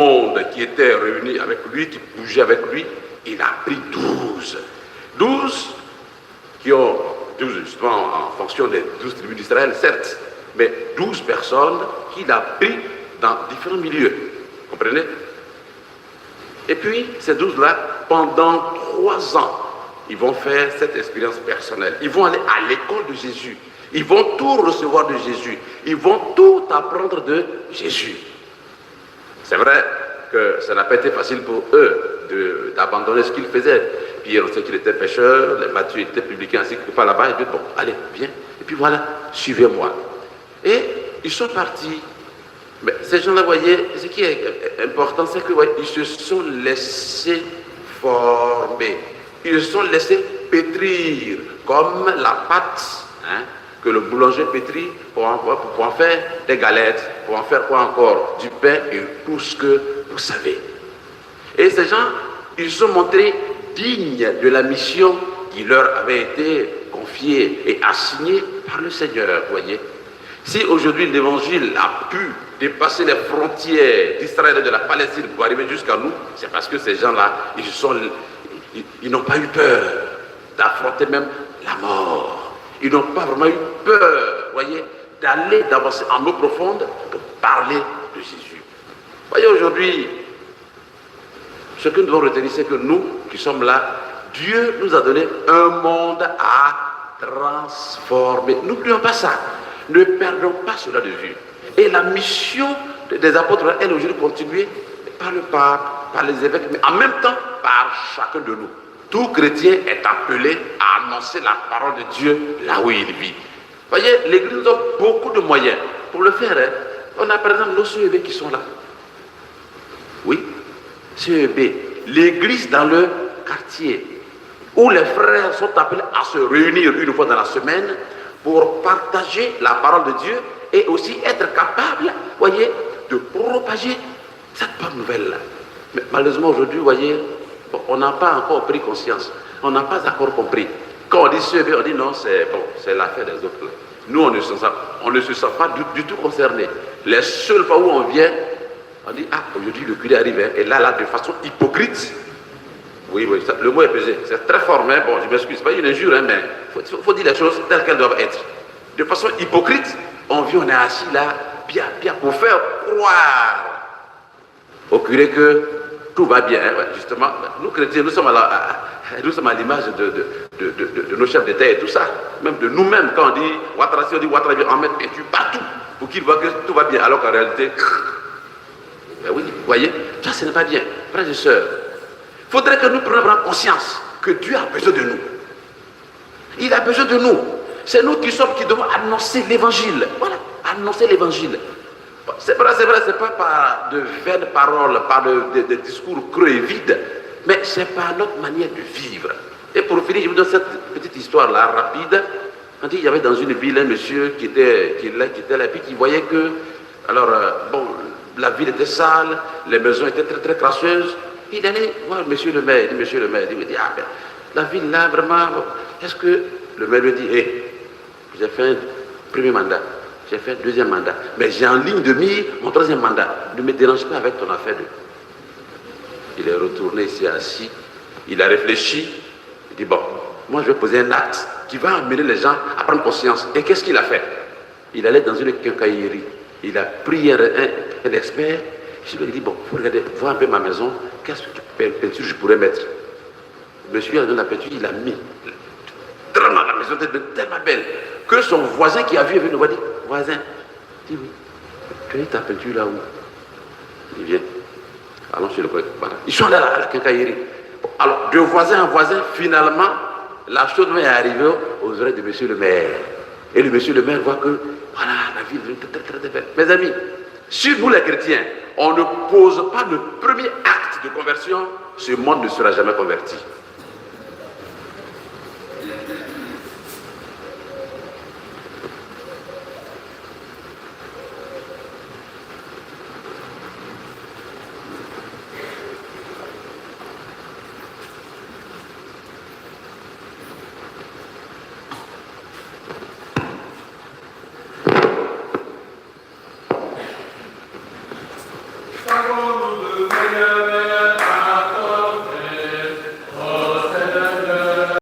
monde qui était réuni avec lui, qui bougeait avec lui, il a pris 12. 12 qui ont, 12 justement en fonction des 12 tribus d'Israël, certes, mais 12 personnes qu'il a pris dans différents milieux. Vous comprenez? Et puis, ces 12-là, pendant 3 ans, ils vont faire cette expérience personnelle. Ils vont aller à l'école de Jésus. Ils vont tout recevoir de Jésus. Ils vont tout apprendre de Jésus. C'est vrai que ça n'a pas été facile pour eux d'abandonner ce qu'ils faisaient. Pierre, on sait qu'il était pécheur, Matthieu était publicain ainsi que pas là-bas. Il dit, bon, allez, viens. Et puis voilà, suivez-moi. Et ils sont partis. Mais ces gens-là, voyez, ce qui est important, c'est que ils se sont laissés former. Ils se sont laissés pétrir, comme la pâte que le boulanger pétrit pour en faire des galettes, pour en faire quoi encore? Du pain et tout ce que vous savez. Et ces gens, ils se sont montrés dignes de la mission qui leur avait été confiée et assignée par le Seigneur, voyez. Si aujourd'hui l'évangile a pu dépasser les frontières d'Israël et de la Palestine pour arriver jusqu'à nous, c'est parce que ces gens-là, ils n'ont pas eu peur d'affronter même la mort. Ils n'ont pas vraiment eu peur, voyez, d'avancer en eau profonde pour parler de Jésus. Voyez, aujourd'hui, ce que nous devons retenir, c'est que nous qui sommes là, Dieu nous a donné un monde à transformer. N'oublions pas ça. Ne perdons pas cela de vue. Et la mission des apôtres, elle aujourd'hui continuée par le pape, par les évêques, mais en même temps par chacun de nous. Tout chrétien est appelé à annoncer la parole de Dieu là où il vit. Voyez, l'Église nous donne beaucoup de moyens pour le faire. On a par exemple nos CEB qui sont là. Oui, CEB, l'Église dans le quartier, où les frères sont appelés à se réunir une fois dans la semaine pour partager la parole de Dieu et aussi être capable, voyez, de propager cette bonne nouvelle-là. Mais malheureusement aujourd'hui, voyez, on n'a pas encore pris conscience, on n'a pas encore compris. Quand on dit CEB, on dit non, c'est l'affaire des autres. Là. Nous, on ne se sent pas du tout concernés. Les seules fois où on vient, on dit, ah, aujourd'hui le curé arrive, et là, de façon hypocrite. Oui, ça, le mot est pesé, c'est très fort, mais bon, je m'excuse, c'est pas une injure, hein, mais il faut dire les choses telles qu'elles doivent être. De façon hypocrite, on vient, on est assis là, bien, pour faire croire au curé que tout va bien, hein, justement. Nous chrétiens, nous sommes à l'image de nos chefs d'État et tout ça. Même de nous-mêmes, quand on dit Ouattara, on dit Ouattara, on met peinture partout pour qu'ils voient que tout va bien, alors qu'en réalité, ben oui, vous voyez, ça ce n'est pas bien. Frères et sœurs, il faudrait que nous prenions conscience que Dieu a besoin de nous. Il a besoin de nous. C'est nous qui devons annoncer l'évangile. Voilà, annoncer l'évangile. C'est vrai, c'est pas par de vaines paroles, par de discours creux et vides, mais c'est par notre manière de vivre. Et pour finir, je vous donne cette petite histoire-là, rapide. On dit, il y avait dans une ville un monsieur qui était là, et puis qui voyait que, alors, la ville était sale, les maisons étaient très, très crasseuses. Il allait voir monsieur le maire, il me dit, ah ben, la ville là, vraiment, est-ce que le maire lui dit, j'ai fait un premier mandat. J'ai fait un deuxième mandat. Mais j'ai en ligne de mire mon troisième mandat. Ne me dérange pas avec ton affaire. Il est retourné ici assis. Il a réfléchi. Il dit, bon, moi je vais poser un acte qui va amener les gens à prendre conscience. Et qu'est-ce qu'il a fait? Il allait dans une quincaillerie. Il a pris un expert. Je lui ai dit, bon, il faut regarder, voir un peu ma maison. Quelle peinture je pourrais mettre? Monsieur a donné la peinture, il a mis. La maison était tellement belle que son voisin qui a vu est venu nous dire, voisin, dis oui, tu as mis ta peinture là où? Il vient. Allons chez le collègue. Voilà. Ils sont allés à la quincaillerie. Alors, de voisin en voisin, finalement, la chose est arrivée aux oreilles de monsieur le maire. Et le monsieur le maire voit que, voilà, la ville est très, très, très belle. Mes amis, si nous les chrétiens, on ne pose pas le premier acte de conversion, ce monde ne sera jamais converti.